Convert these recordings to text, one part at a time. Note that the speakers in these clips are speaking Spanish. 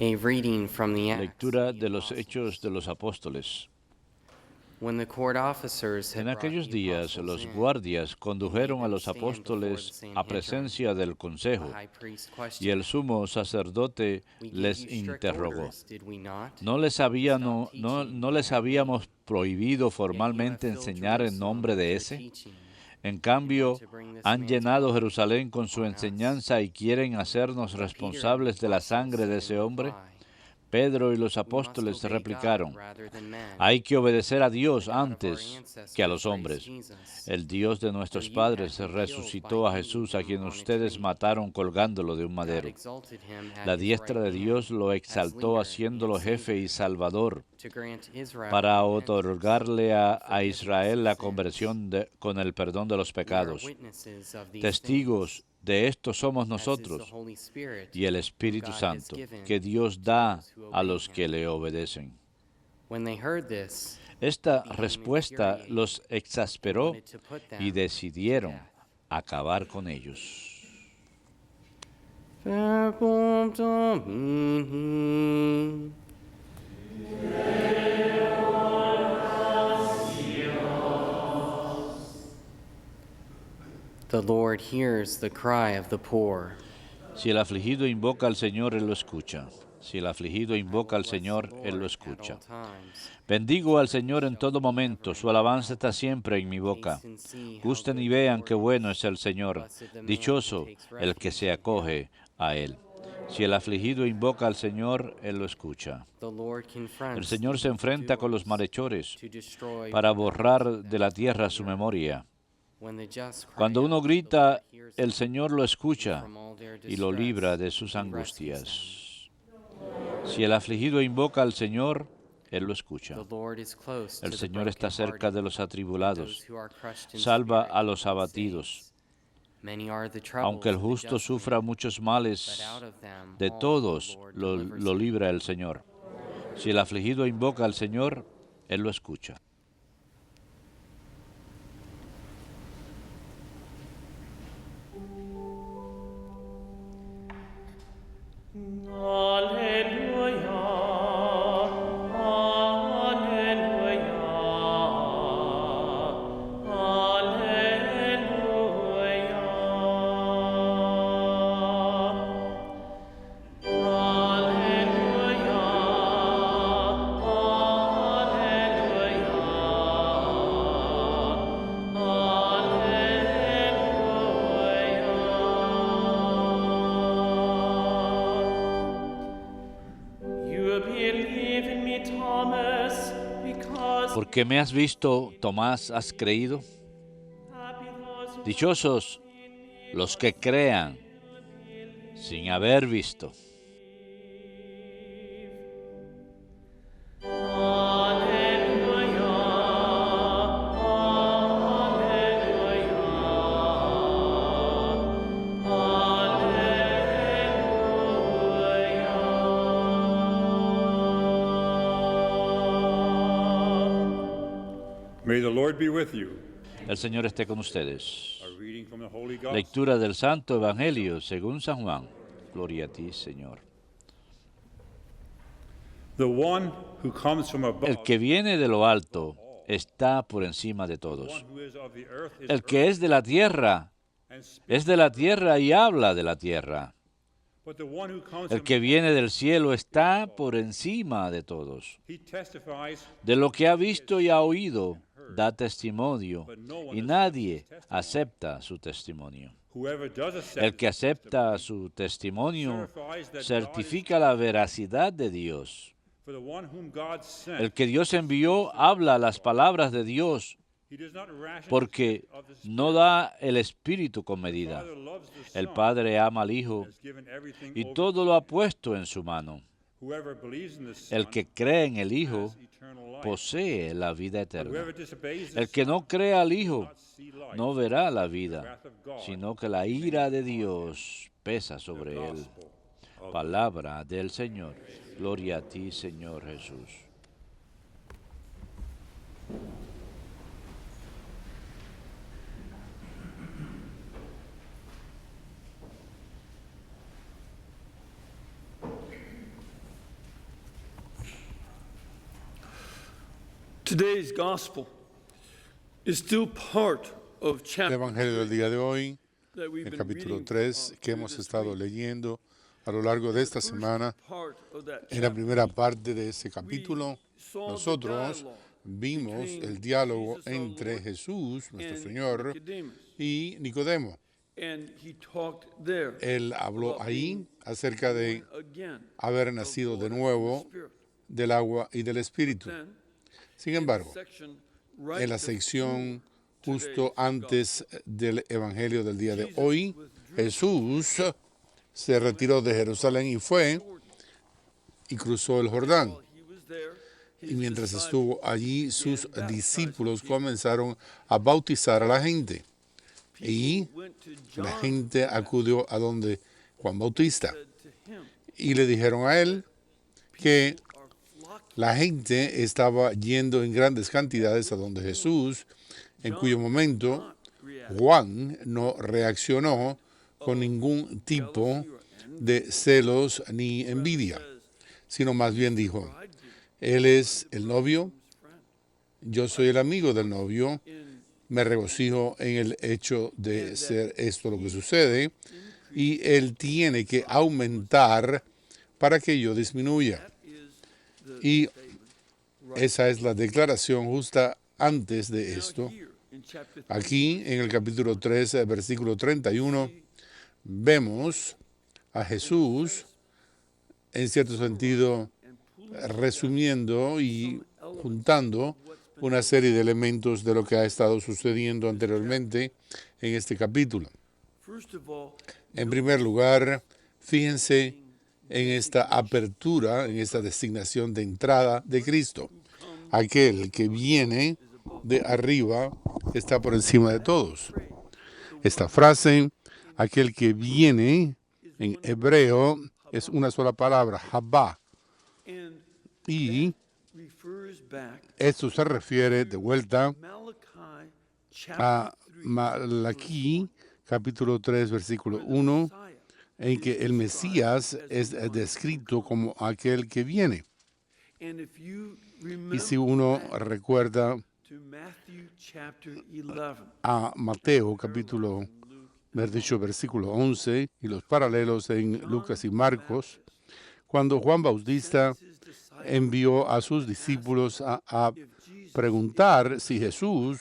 A reading from the Acts of Lectura the de los Apostles. Hechos de los Apóstoles. When the court officers had En brought aquellos the días apostles los in guardias and made condujeron a them los stand before the apóstoles a Sanhedrin, presencia del the consejo, high priest y questioned el them, sumo sacerdote "We gave les you strict interrogó. orders, did we not, ¿No les, to stop teaching no in les that name? habíamos prohibido Yet you have formalmente filled enseñar en Jerusalem nombre with de your ese? teaching, En and then cambio, to bring this han man's llenado blood Jerusalén con su upon us." enseñanza y quieren hacernos But Peter and the responsables de la apostles sangre de said in ese hombre. reply, Pedro y los "We must apóstoles obey God replicaron: rather than men. hay que obedecer a The Dios God of our antes que a ancestors los raised hombres. Jesus, El Dios de though nuestros you had padres him killed by resucitó a hanging Jesús, a him quien on a ustedes tree. mataron colgándolo de un God madero. exalted him at La his diestra right de Dios hand lo as exaltó leader and haciéndolo jefe y Savior, salvador to grant Israel para repentance otorgarle and a forgiveness Israel of la sins. conversión con el perdón de los We are pecados. witnesses of these things, Testigos de esto somos as is the nosotros Holy Spirit, y el whom Espíritu God has Santo, given que Dios to da those who a obey los que him. le obedecen. When they heard this, Esta they became respuesta infuriated los and exasperó wanted to put y them to decidieron death. acabar con ellos. Verbum Domini. The Lord hears the cry of the poor. Si el afligido invoca al Señor, Él lo escucha. Si el afligido I invoca will al bless the Señor, Él lo Lord at escucha. all times. Bendigo al His Señor praise en shall todo continually momento, be su in my alabanza mouth. está siempre en mi boca. Taste and see how Gusten good y the vean Lord qué bueno is. es el Señor. Blessed the man who Dichoso takes el que refuge se in him. acoge a Él. Si el afligido invoca al Señor, Él lo escucha. The Lord El confronts Señor the se enfrenta con los evildoers malhechores to destroy para remembrance borrar of de them la from tierra the su earth. memoria. When the just cry Cuando uno out, the Lord grita, hears el them, Señor lo and escucha from all their y lo libra de distress sus he rescues them. angustias. Si el afligido invoca al Señor, Él lo escucha. The Lord is close El to the Señor está cerca de brokenhearted los and those atribulados. who are crushed in Salva spirit, a los he abatidos. saves. Many are the Aunque el troubles of the justo just sufra man, muchos but males, out of them de all the todos Lord lo delivers him. libra el Señor. Si el afligido invoca al Señor, Él lo escucha. Alleluia, alleluia, alleluia. You believe in me, Thomas, because Porque me has visto, Tomás, has creído. happy those who Dichosos los que crean sin haber visto. Alleluia, May the Lord be with you. El Señor esté con ustedes. A reading from the Holy Gospel. Lectura del Santo Evangelio según San Juan. Gloria a ti, Señor. The one who comes from above, El que viene de lo alto está por encima de the one todos. who is of the earth is El que es de la tierra and speaks, es de la tierra y habla de la tierra. but the one who comes El from que viene del cielo está por encima de todos. he testifies, De lo que ha visto y ha oído, da testimonio, y nadie acepta su testimonio. whoever does accept El que his acepta testimony, su testimonio certifies that certifica la veracidad de Dios. for the one whom God sent, El que Dios envió habla las palabras de Dios, he does not ration porque of the no Spirit. da el Espíritu con medida. Father loves the El Son, Padre ama al Hijo has given everything y over. todo lo ha puesto en su mano. Whoever believes in the Son El que cree en el Hijo has eternal life. posee la vida But eterna. whoever disobeys the El que Son no crea al will Hijo not see life, no verá la the vida, wrath of God, sino que la ira de Dios pesa sobre the él. gospel of Palabra del Señor. Gloria a ti, Señor Jesús. Today's gospel is still part of El chapter Evangelio del día de hoy, that we've el been capítulo reading 3, que hemos estado leyendo a lo largo de esta semana. part of that En la chapter. primera parte de ese capítulo, saw the nosotros dialogue vimos between el diálogo Jesus our entre Lord Jesús, nuestro and Señor, Nicodemus. y Nicodemo. And he talked there Él habló about ahí being acerca de born again haber of nacido de water and nuevo the Spirit. del agua y del Espíritu. Then, Sin in the embargo, section right en la before sección justo today's antes del Evangelio del día de Jesus hoy, withdrew Jesús se retiró de Jerusalén y fue y cruzó el Jordán. while he was there, his Y mientras disciples estuvo allí, sus began baptizing discípulos people. comenzaron a bautizar a la gente. Y People went to la John gente acudió a donde Juan Bautista said to him, y le dijeron a él que "Are flocking la gente estaba yendo en grandes cantidades a donde Jesús, en cuyo momento not react Juan no reaccionó con ningún tipo de celos ni envidia, sino más bien dijo, bridegroom él es el novio, friend." yo soy el amigo del novio, In me regocijo en el hecho de ser esto lo que sucede y él tiene que aumentar para que yo disminuya. that is the Y statement. esa es la declaración justa antes de Now esto. here in chapter 3, Aquí en el capítulo 13, versículo 31, vemos a Jesús, en cierto sentido, and pulling resumiendo y juntando una serie de elementos de lo que ha estado sucediendo anteriormente en este capítulo. first of all, En primer lugar, fíjense en esta apertura, en esta designación de entrada de Cristo. Aquel que viene de arriba está por encima de todos. Esta frase, aquel que viene, en hebreo es una sola palabra, Habá, and y refers back esto se refiere de vuelta Malachi chapter a 3, Malaquí, capítulo 3, versículo 1, Messiah. en que el Mesías es descrito como aquel que viene. And if you Y remember si uno recuerda to Matthew chapter 11, a Mateo, capítulo, mejor dicho, versículo 11, y los paralelos en Lucas y Marcos, cuando Juan Bautista his disciples, envió a sus discípulos a if Jesus preguntar si Jesús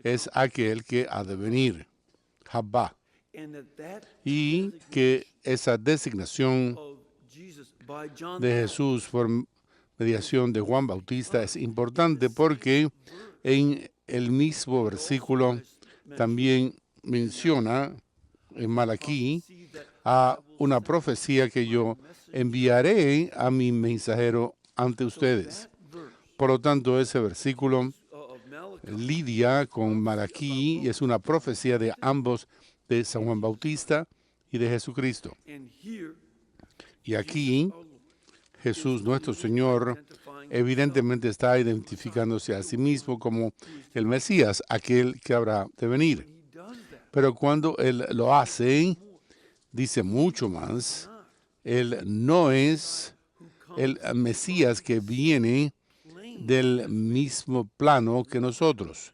es aquel que ha de venir, Habá, and that y que esa designación of Jesus by John de the Jesús por mediación de Juan Bautista es importante porque en el mismo versículo también menciona en Malaquí see that a una profecía que yo enviaré a mi mensajero ante ustedes. verse Por lo tanto, ese versículo of Malachi lidia con Malaquí y es una profecía de ambos, de San Juan Bautista y de Jesucristo. and here Y aquí our Lord Jesús, nuestro Señor, identifying evidentemente está identificándose a sí mismo como el Mesías, aquel que habrá de venir. he does that Pero cuando Él lo hace, dice mucho más. Él no es el Mesías que viene plain. del mismo plano que nosotros.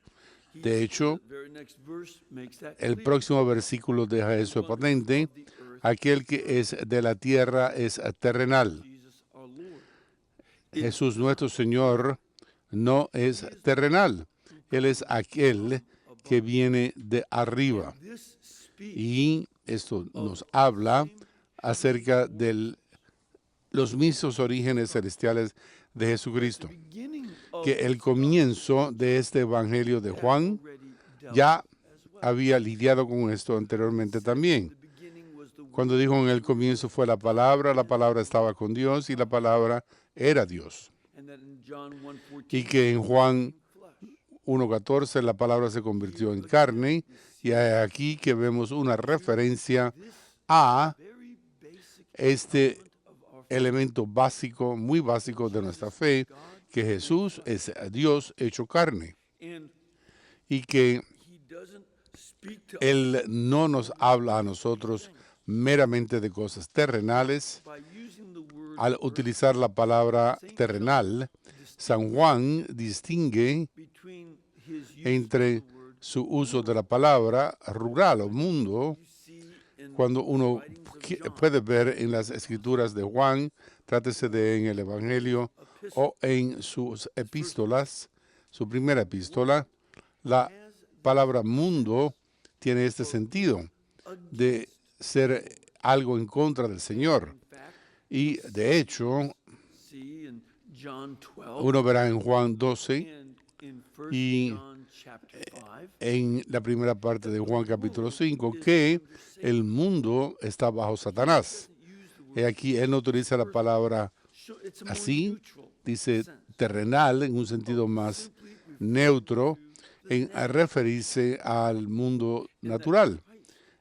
De hecho, The very next verse makes that el clear. próximo versículo deja eso patente. The earth, Aquel que es de la tierra es terrenal. Jesus our Lord. Jesús nuestro Señor no es terrenal. Él es aquel que viene de arriba. This speaks Y esto nos habla acerca de los mismos orígenes celestiales de Jesucristo. beginning of Que el comienzo de este Evangelio de Juan already dealt ya as well. había lidiado con esto anteriormente también. The beginning was the word, Cuando dijo en el comienzo fue la palabra estaba con Dios y la palabra era Dios. and that in John 1:14 Y que en Juan flesh. 1.14 la palabra se convirtió en carne y hay aquí que vemos una referencia a Very basic este of our elemento básico, muy básico de nuestra fe, que Jesús es Dios hecho carne and y que he doesn't speak to us Él no nos habla a nosotros meramente de cosas terrenales, by using the al utilizar la palabra terrenal, San Juan distingue entre su uso de la palabra rural o mundo, cuando uno puede ver en las escrituras de Juan, trátese de en el Evangelio o en sus epístolas, su primera epístola, la palabra mundo tiene este sentido de ser algo en contra del Señor. Y de hecho, uno verá en Juan 12 y en la primera parte de Juan capítulo 5 que el mundo está bajo Satanás. Y aquí él no utiliza la palabra así, dice terrenal en un sentido más neutro, en referirse al mundo natural.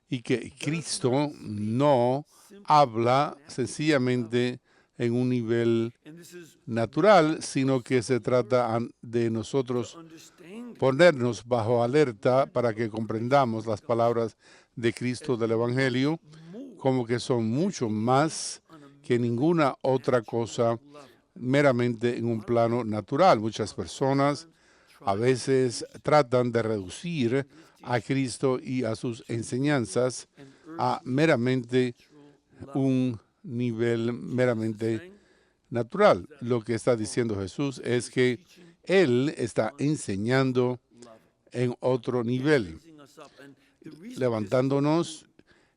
Y que Cristo no habla sencillamente en un nivel natural, sino que se trata de nosotros ponernos bajo alerta para que comprendamos las palabras de Cristo del Evangelio como que son mucho más que ninguna otra cosa meramente en un plano natural. Muchas personas a veces tratan de reducir a Cristo y a sus enseñanzas a meramente un nivel meramente natural. Lo que está diciendo Jesús es que Él está enseñando en otro nivel, levantándonos.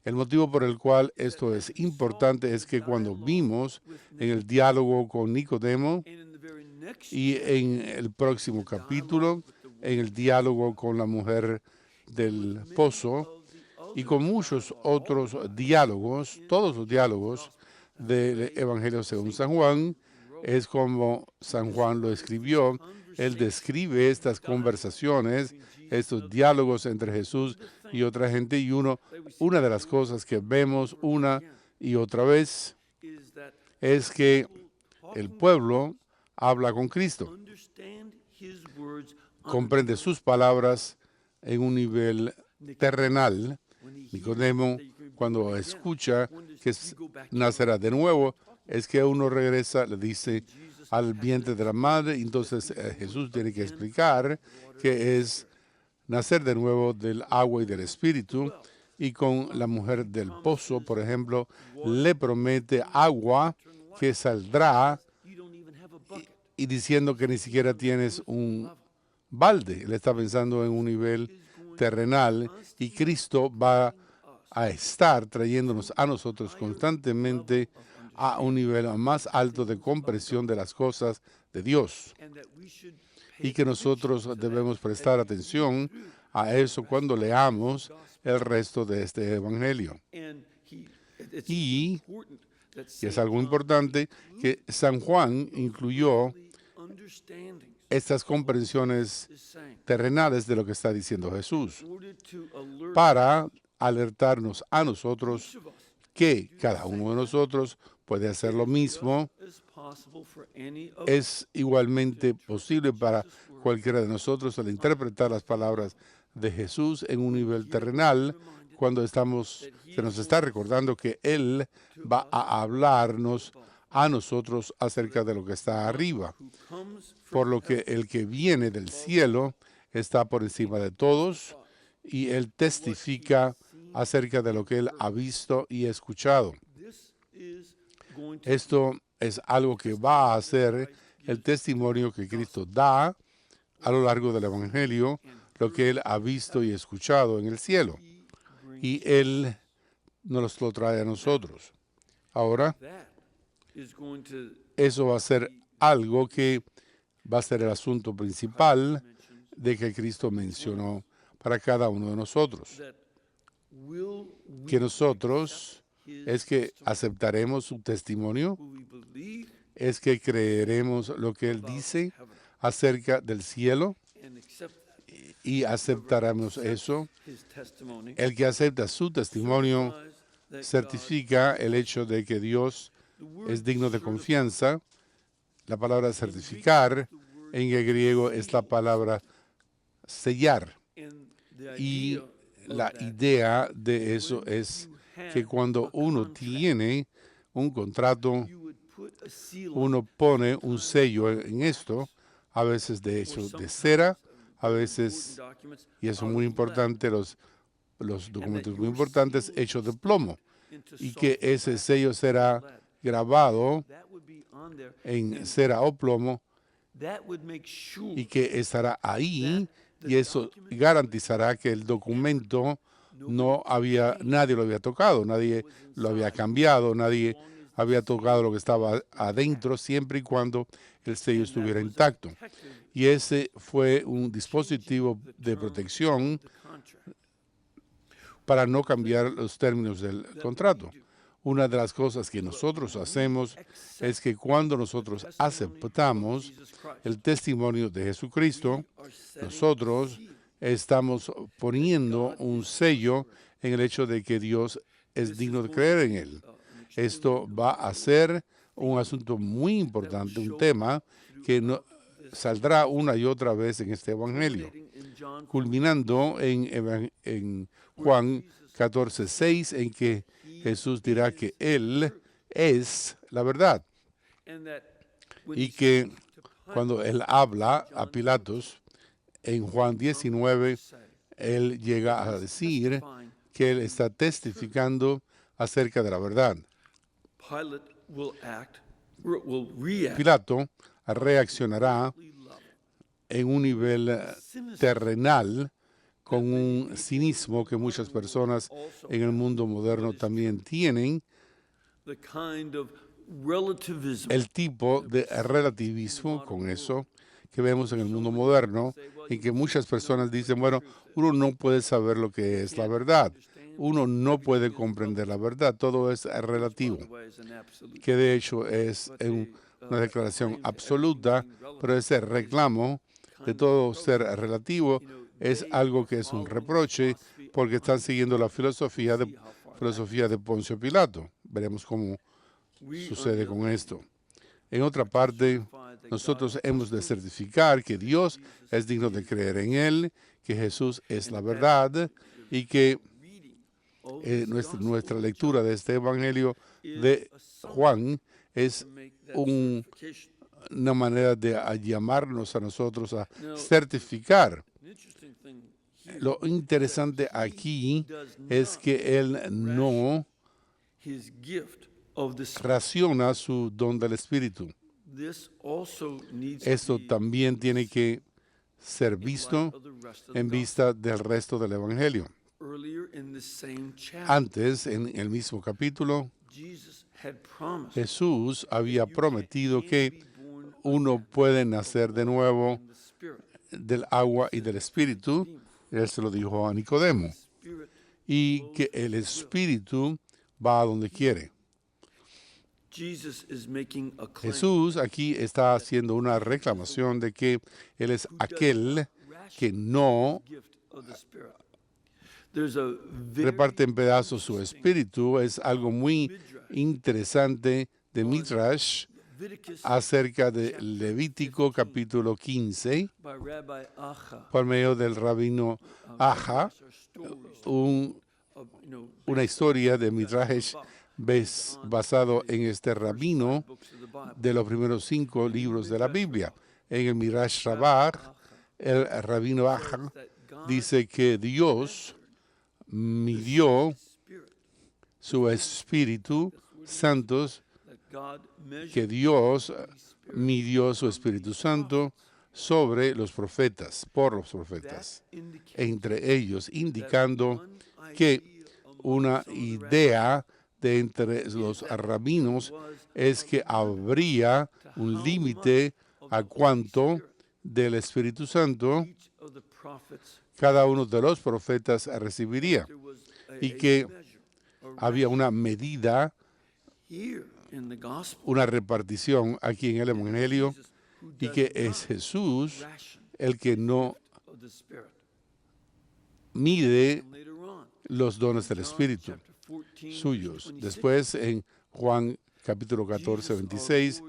El motivo por el cual esto es importante es que cuando vimos en el diálogo con Nicodemo y en el próximo capítulo, en el diálogo con la mujer del pozo y con muchos otros diálogos, todos los diálogos del Evangelio según San Juan, es como San Juan lo escribió. Él describe estas conversaciones, estos diálogos entre Jesús y otra gente, y una de las cosas que vemos una y otra vez es que el pueblo habla con Cristo, comprende sus palabras en un nivel terrenal. Nicodemo, cuando escucha que nacerá de nuevo, es que uno regresa, le dice, al vientre de la madre. Entonces Jesús tiene que explicar que es nacer de nuevo del agua y del espíritu. Y con la mujer del pozo, por ejemplo, le promete agua que saldrá y diciendo que ni siquiera tienes un balde. Él está pensando en un nivel terrenal y Cristo va a estar trayéndonos a nosotros constantemente a un nivel más alto de comprensión de las cosas de Dios. Y que nosotros debemos prestar atención a eso cuando leamos el resto de este Evangelio. Y es algo importante que San Juan incluyó estas comprensiones terrenales de lo que está diciendo Jesús para alertarnos a nosotros que cada uno de nosotros puede hacer lo mismo. Es igualmente posible para cualquiera de nosotros al interpretar las palabras de Jesús en un nivel terrenal cuando se nos está recordando que Él va a hablarnos a nosotros acerca de lo que está arriba. Por lo que el que viene del cielo está por encima de todos y Él testifica acerca de lo que Él ha visto y escuchado. Esto es algo que va a ser el testimonio que Cristo da a lo largo del Evangelio, lo que Él ha visto y escuchado en el cielo. Y Él nos lo trae a nosotros. Ahora, eso va a ser algo que va a ser el asunto principal de que Cristo mencionó para cada uno de nosotros. Que nosotros es que aceptaremos su testimonio, es que creeremos lo que Él dice acerca del cielo y aceptaremos eso. El que acepta su testimonio certifica el hecho de que Dios es digno de confianza. La palabra certificar en el griego es la palabra sellar. Y la idea de eso es que cuando uno tiene un contrato, uno pone un sello en esto, a veces de hecho de cera, a veces, y eso es muy importante, los documentos muy importantes hechos de plomo, y que ese sello será grabado en cera o plomo y que estará ahí, y eso garantizará que el documento nadie lo había tocado, nadie lo había cambiado, nadie había tocado lo que estaba adentro, siempre y cuando el sello estuviera intacto. Y ese fue un dispositivo de protección para no cambiar los términos del contrato. Una de las cosas que nosotros hacemos es que cuando nosotros aceptamos el testimonio de Jesucristo, nosotros estamos poniendo un sello en el hecho de que Dios es digno de creer en Él. Esto va a ser un asunto muy importante, un tema que saldrá una y otra vez en este Evangelio, culminando en Juan 14:6, en que Jesús dirá que Él es la verdad, y que cuando Él habla a Pilatos, en Juan 19, Él llega a decir que Él está testificando acerca de la verdad. Pilato reaccionará en un nivel terrenal con un cinismo que muchas personas en el mundo moderno también tienen, el tipo de relativismo con eso que vemos en el mundo moderno, en que muchas personas dicen, bueno, uno no puede saber lo que es la verdad, uno no puede comprender la verdad, todo es relativo, que de hecho es una declaración absoluta, pero ese reclamo de todo ser relativo es algo que es un reproche, porque están siguiendo la filosofía de Poncio Pilato. Veremos cómo sucede con esto. En otra parte, nosotros hemos de certificar que Dios es digno de creer en Él, que Jesús es la verdad, y que nuestra lectura de este Evangelio de Juan es una manera de llamarnos a nosotros a certificar. Lo interesante aquí es que Él no raciona su don del Espíritu. Esto también tiene que ser visto en vista del resto del Evangelio. Antes, en el mismo capítulo, Jesús había prometido que uno puede nacer de nuevo del agua y del Espíritu. Él se lo dijo a Nicodemo. Y que el Espíritu va a donde quiere. Jesús aquí está haciendo una reclamación de que Él es aquel que no reparte en pedazos su espíritu. Es algo muy interesante de Midrash acerca de Levítico capítulo 15, por medio del rabino Aja, una historia de Midrash basado en este rabino de los primeros 5 libros de la Biblia. En el Midrash Rabbah, el rabino Aja dice que Dios midió su Espíritu Santo, que Dios midió su Espíritu Santo sobre los profetas, por los profetas, entre ellos, indicando que una idea de entre los rabinos es que habría un límite a cuánto del Espíritu Santo cada uno de los profetas recibiría, y que había una medida, una repartición aquí en el Evangelio, y que es Jesús el que no mide los dones del Espíritu suyos. Después, en Juan capítulo 14, 26,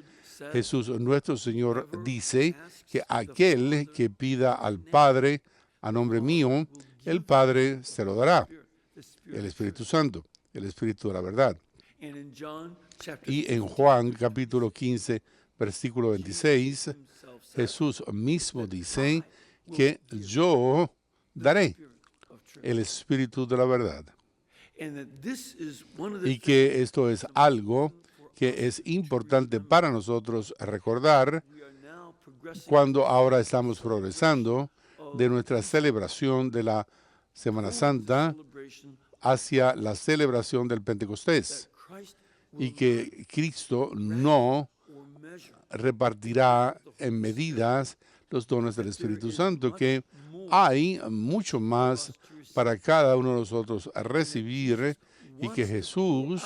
Jesús, nuestro Señor, dice que aquel que pida al Padre a nombre mío, el Padre se lo dará, el Espíritu Santo, el Espíritu de la verdad. And in John chapter Y en Juan capítulo 15, versículo 26, Jesús mismo dice que yo daré el Espíritu de la verdad. and that this is one of the Y que esto es algo que es importante para nosotros recordar we are now progressing cuando ahora estamos progresando de nuestra celebración de la Semana Santa celebration hacia la celebración del Pentecostés, Christ y que Cristo no or measure repartirá en medidas los dones del Espíritu Santo, que hay mucho más para cada uno de nosotros a recibir, y que Jesús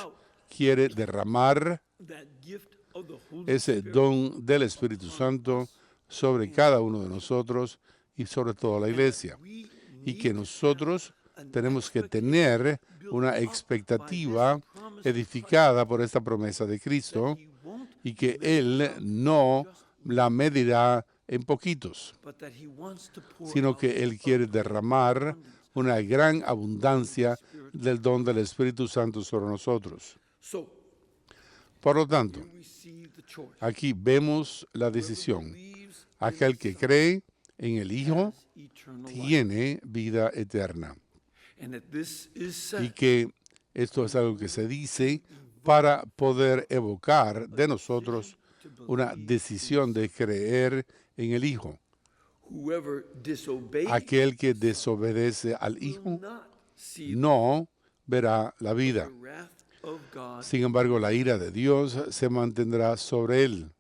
quiere derramar that gift of the Holy ese Spirit don del Espíritu Santo sobre cada uno de nosotros y sobre toda la iglesia. we Y que nosotros tenemos que tener una expectativa edificada por esta promesa de Cristo, he won't y que Él no la medirá en poquitos, but that he wants to pour sino out que Él quiere derramar una gran abundancia del don del Espíritu Santo sobre nosotros. so Por lo tanto, we see the choice aquí vemos la decisión. believes Aquel que cree en el Hijo eternal life tiene vida eterna. and that this is Y said que esto es algo que se dice para poder evocar de nosotros una decisión de creer en el Hijo. whoever disobeys Aquel que desobedece al will Hijo not see no verá la vida. the wrath of God. Sin embargo, la ira de Dios se mantendrá sobre él.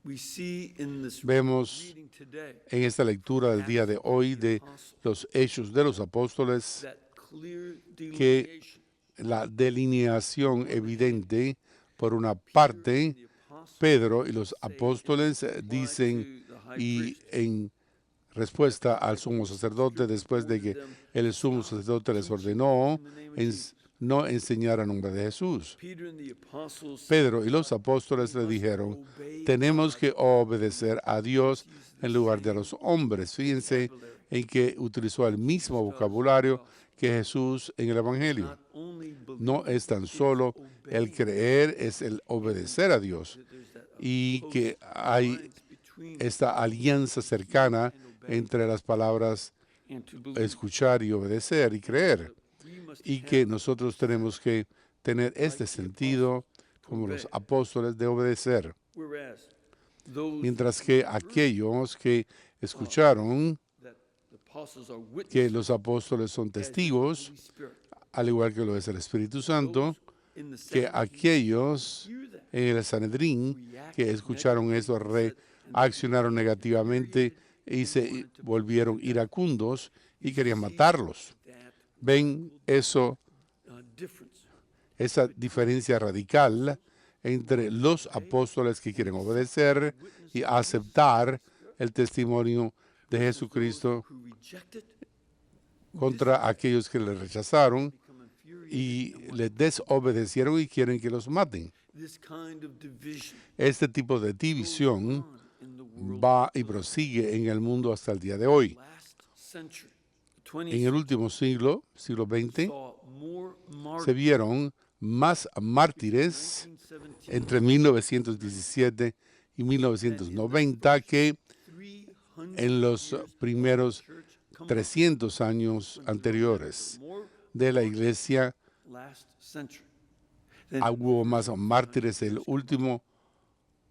We see in this Vemos reading today en esta lectura del día de hoy de los Hechos de los Apóstoles that clear que delineation. la delineación evidente. Por una parte, The apostles Pedro y los apóstoles dicen, y en respuesta al sumo sacerdote, después de que el sumo sacerdote les ordenó no enseñar a nombre de Jesús, Peter and the apostles Pedro y los apóstoles le dijeron, tenemos que obedecer a Dios en lugar de a los hombres. Fíjense en que utilizó el mismo vocabulario que Jesús en el Evangelio. not only believe No es tan solo el creer, es el obedecer a Dios, y que hay between esta alianza cercana entre las palabras and to believe. escuchar y obedecer y creer, We must y que nosotros tenemos que tener este sentido como los apóstoles de obedecer, whereas those mientras que aquellos que escucharon that the apostles are witnesses que los apóstoles son testigos, Holy Spirit al igual que lo es el Espíritu Santo, in the que Sanhedrin aquellos hear that en el Sanedrín que escucharon eso reaccionaron negativamente y se volvieron iracundos y querían matarlos. that Ven eso, difference esa diferencia radical entre los apóstoles que quieren obedecer y aceptar el testimonio de Jesucristo who rejected contra aquellos que le rechazaron become infuriated. y le desobedecieron y quieren que los maten. This kind of division Este tipo de división in the world va y prosigue en el mundo hasta el día de hoy. last century, the En 20th el último siglo, siglo XX, saw more se martyrs vieron más mártires in 17 entre 1917 y 1990 que 300 en los primeros church come 300 años anteriores more de la iglesia. last century than Hubo más mártires el último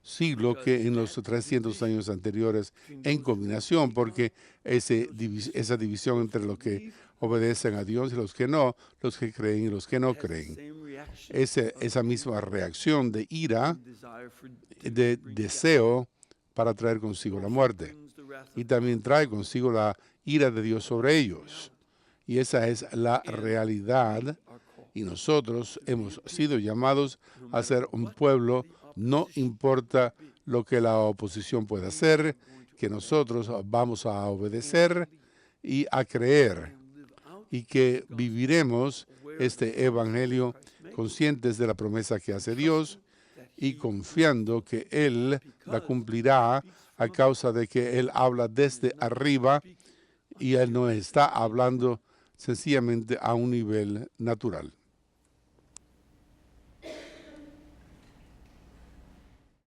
siglo que en los 300 años anteriores en combinación, porque esa división entre los que obedecen a Dios y los que no, los que creen y los que no creen, same reaction esa misma reacción de ira, desire for de deseo para traer consigo la muerte, brings the wrath y también trae consigo la ira de Dios sobre ellos. Y esa es la realidad, our call. y nosotros hemos sido llamados a ser un pueblo, no importa lo que la oposición pueda hacer, que nosotros vamos a obedecer y a creer, y que viviremos este evangelio conscientes de la promesa que hace Dios y confiando que Él la cumplirá a causa de que Él habla desde arriba y Él no está hablando sencillamente a un nivel natural.